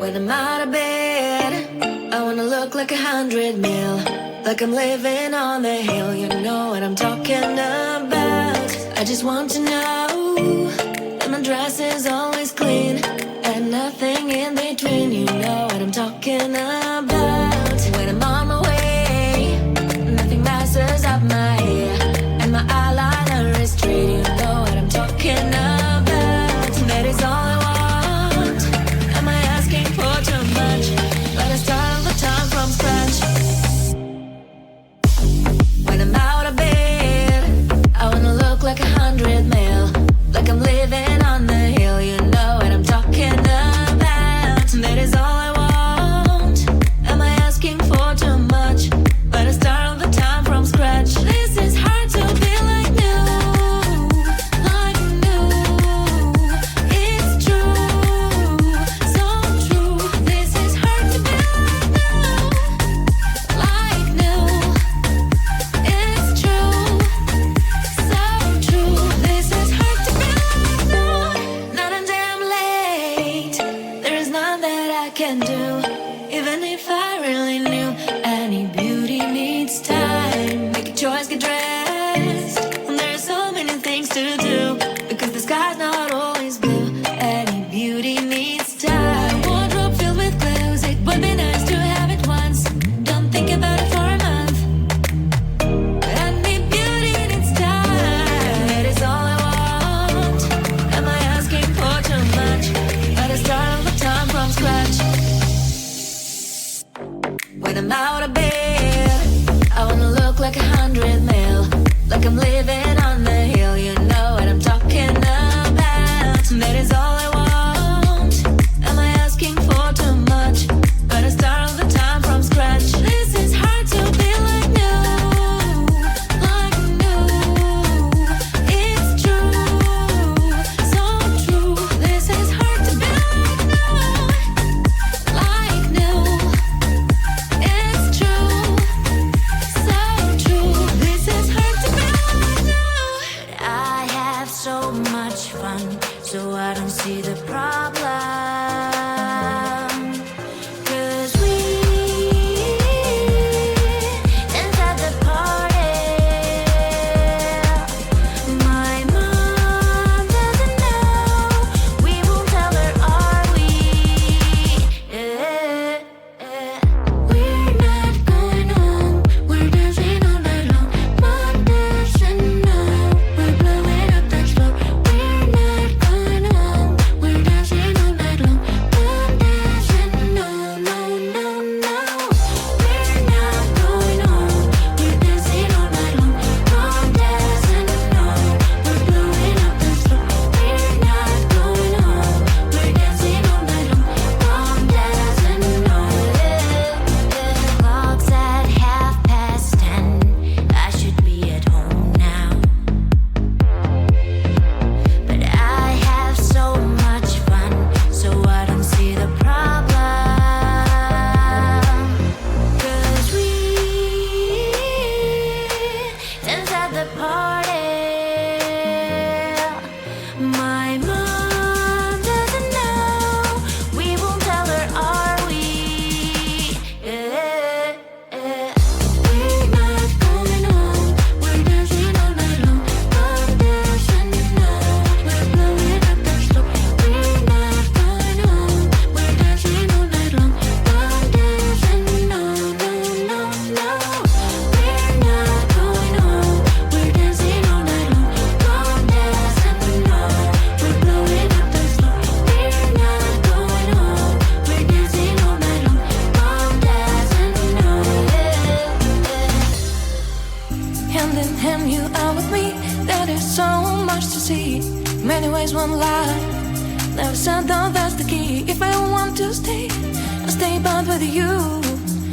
When I'm out of bed, I wanna look like 100 mil, like I'm living on the hill. You know what I'm talking about. I just want to know that my dress is always clean and nothing in between. You know what I'm talking about. When I'm on my way, nothing messes up my hair, and my eyeliner is straight. You know what I'm talking about. That is all I want. Am I asking for too much? But I start all the time from scratch. When I'm out of bed, I wanna look like 100 mil, like I'm living on the hill. You know what I'm talking about. That is all I want. Am I asking for too much? But I start all the time from scratch. This is hard to be like new, like new. It's true, so true. This is hard to be like new, it's true, so true. This is hard to be like new. Not until I'm late, there is none that I can do. Even if I really knew, any beauty needs time. Make a choice, get dressed, and there are so many things to do, because the sky's not always blue. Any beauty needs time. Wardrobe filled with clothes, it would be nice to have it once. Don't think about it for a month. Any beauty needs time. That is all I want. Am I asking for too much? But I start all the time from scratch. When I'm out of bed, I wanna look like 100 mil, like I'm living on the hill. You know what I'm talking about. That is all I want. Am I asking for too much? But I start all the time from scratch. This is hard to be like new, like new. It's true, so true. This is hard to be like new, like new. It's true, so true. This is hard to be like new. I have so much fun, so I don't see the problem. 'Cause we dance at the party. My mom doesn't know. We won't tell her, are we? We're not going home. We're dancing all night long. Mom doesn't know. We're blowing up the floor. We're not going home. We're dancing all night long. Mom doesn't know. No, no, no. We're not going home. We're dancing all night long. Mom doesn't know. We're blowing up the floor. We're not going home. We're dancing all night long. Mom doesn't know. Clock's at 10:30. I should be at home now, but I have so much fun, so I don't see the problem. 'Cause we dance at the party. My mom doesn't know. We won't tell her, are we? We're not going home. We're dancing all night long. Mom doesn't know. We're blowing up the floor. We're not going home. We're dancing all night long. Mom doesn't know. No, no, no. We're not going home. We're dancing all night long. Mom doesn't know. We're blowing up the floor. We're not going home. We're dancing all night long. Mom doesn't know. Hand in hand, you are with me. There is so much to see. Many ways, one life. Never said though that's the key. If I want to stay, I'll stay bound with you.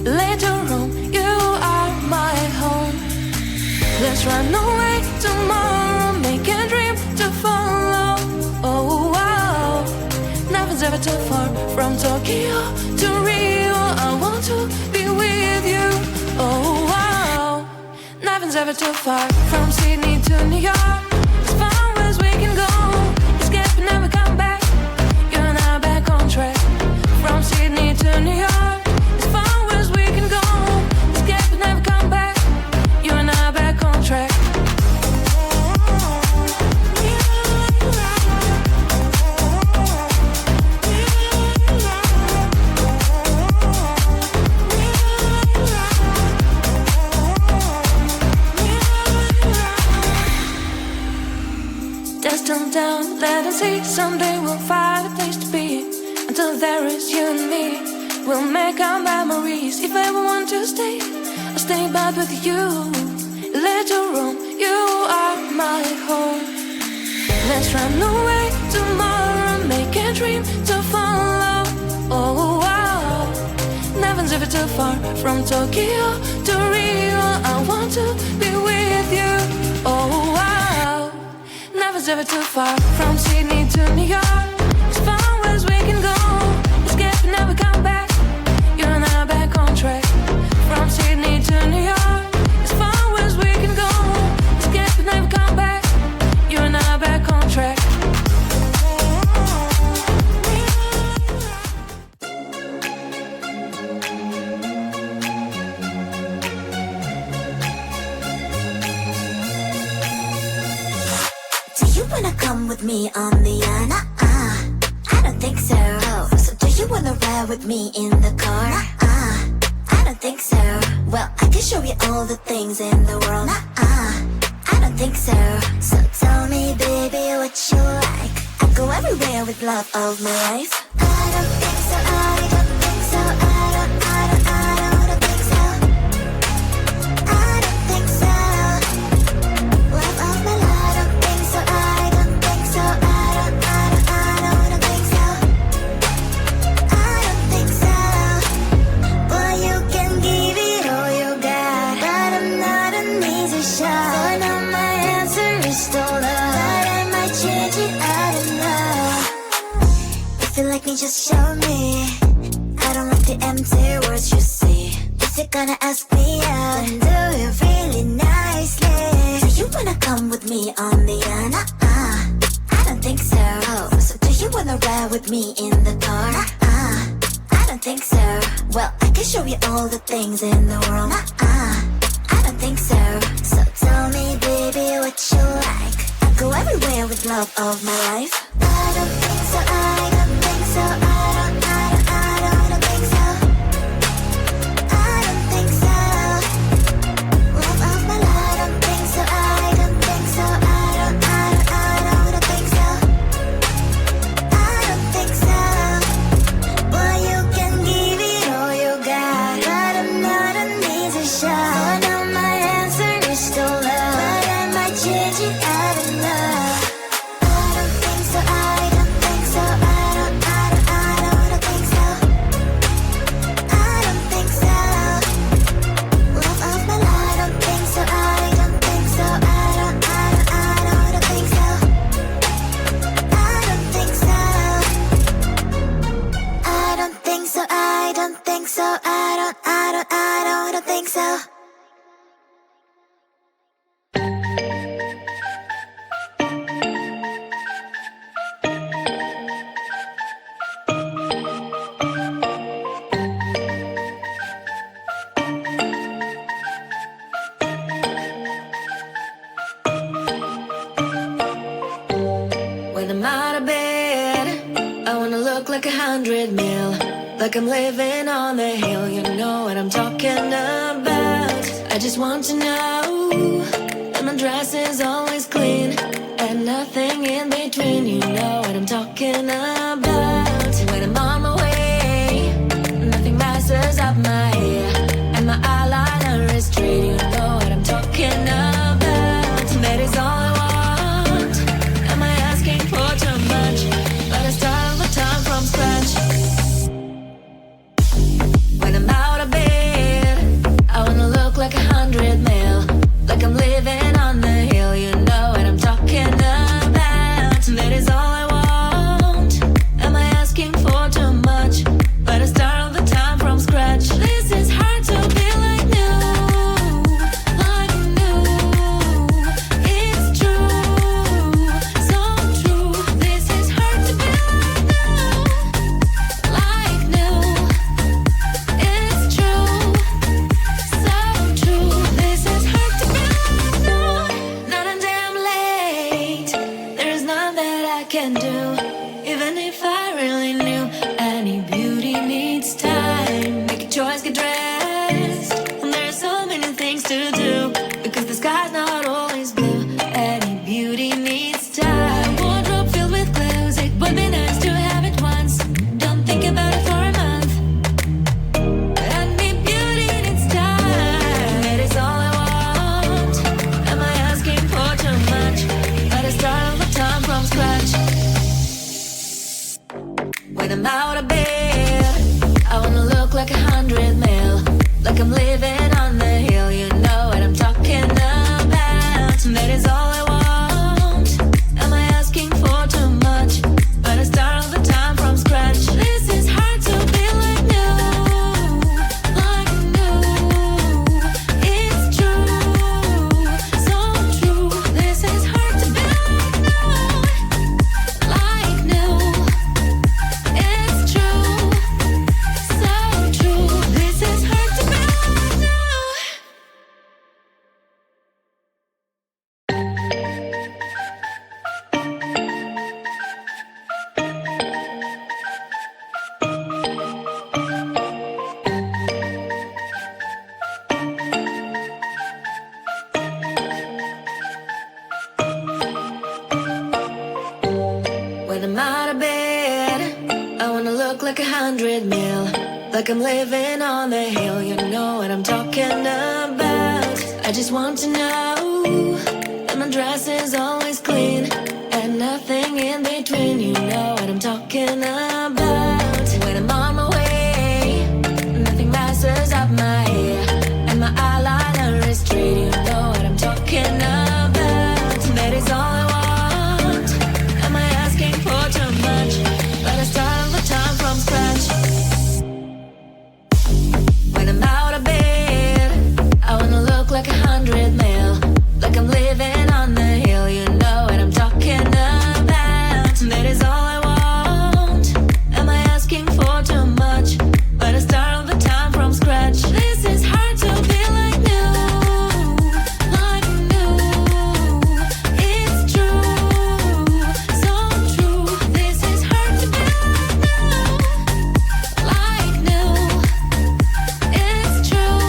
Later on, you are my home. Let's run away tomorrow. Make a dream to follow. Oh wow, nothing's ever too far. From Tokyo to Rio, I want to be with you. Oh wow, nothing's ever too far. From Sydney to New York, as far as we can go. Escape and never come back. You're now back on track. From Sydney and see. Someday we'll find a place to be. Until there is you and me, we'll make our memories. If I ever want to stay, I'll stay back with you. Little room, you are my home. Let's run away tomorrow, make a dream to follow. Oh wow, never's ever too far from Tokyo to Rio. I want to be with you. Oh wow, never's ever too far from Sydney to New York. As far as we can go, escape and never come back. You and I are back on track. From Sydney to New York, as far as we can go, escape and never come back. You and I are back on track. Do you wanna come with me on the I don't think so. So do you wanna ride with me in the car? I don't think so. Well, I can show you all the things in the world. I don't think so. So tell me, baby, what you like. I go everywhere with love of my life. I don't think so. I don't think so. I don't think so. I don't think so. Love of my life. I don't think so. I don't think so. I don't think so. I don't think so. Boy, you can give it all you got, but I'm not an easy shot. For now my answer is still love, but I might change it, I don't know. If you like me, just show me. I don't like the empty words you say. If you're gonna ask me out, then do it really nicely. Do you wanna come with me on the I don't think so. So do you wanna ride with me in the car? I don't think so. Well, I can show you all the things in the world. I don't think so. So tell me, baby, what you like. I go everywhere with love of my life. I don't think so. I don't think so. I don't think so. I don't think so. Love of my life. I don't think so. I don't think so. I don't think so. I don't think so. Boy, you can give it all you got, but I'm not an easy shot. For now my answer is still love, but I might change it, I don't know. I don't think so. I don't think so. I don't think so. I don't think so. Love of my life. I don't think so. I don't think so. I don't think so. I don't think so. I don't think so. I don't think so. I don't think so. When I'm out of bed, I wanna look like 100 mil. Like I'm living on the hill, you know what I'm talking about. I just want to know that my dress is always clean and nothing in between, you know what I'm talking about. When I'm on my way, nothing messes up my hair, and my eyeliner is straight, you know what I'm talking about. That is all I want. Am I asking for too much? But I start all the time from scratch. When I'm out of bed, I wanna look like 100 mil. Like I'm living on the hill, you know what I'm talking about. That is all I want. Am I asking for too much? But I start all the time from scratch. This is hard to be like new. Like new. It's true. So true. This is hard to be like new. Like new. It's true. So true. This is hard to be like new. Not a damn late. There is none that I can do. Even if I really knew, any beauty needs time. Make a choice, get dressed. And there are so many things to do, because the sky's not always blue. Any beauty needs time. Wardrobe filled with glitter. I'm out of bed, I wanna look like 100 mil, like I'm living on the hill. You know what I'm talking about. That is all I want. Am I asking for too much? But I start all the time from scratch. This is hard to be like new, like new. It's true, so true. This is hard to be like new. It's true, so true. This is hard to be like new. When I'm out of bed, I wanna look like 100 mil, like I'm living on the hill. You know what I'm talking about. I just want to know that my dress is always clean and nothing in between. You know what I'm talking about. When I'm on my way, nothing messes up my hair and my eyeliner is straight. You know what I'm talking about. That is all I want. Am I asking for too much? But I start all the time from scratch. When I'm out of bed, I wanna look like 100 mil, like I'm living on the hill. You know what I'm talking about. That is all I want. Am I asking for too much? But I start all the time from scratch. This is hard to be like new, like new. It's true, so true. This is hard to be like new. It's true,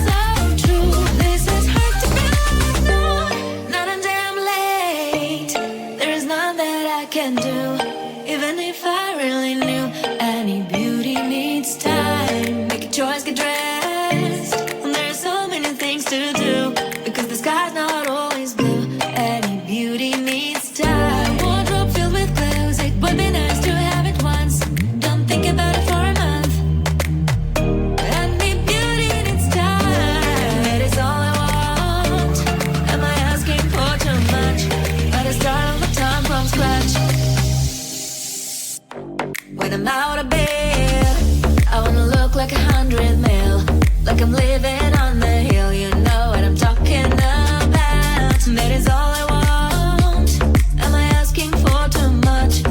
so true. This is hard to be like new. Not a damn late. There is none that I can do. Even if I really knew, any beauty needs time. Make a choice, get dressed. And there are so many things to do, because the sky's not always blue. Any beauty needs time. Wardrobe filled with clothes, it would be nice to have it once. Don't think about it for a month. Any beauty needs time. That is all I want. Am I asking for too much? But I start all the time from scratch. When I'm out of bed, I wanna look like 100 mil, like I'm living on the hill. You know what I'm talking about. That is all I want. Am I asking for too much?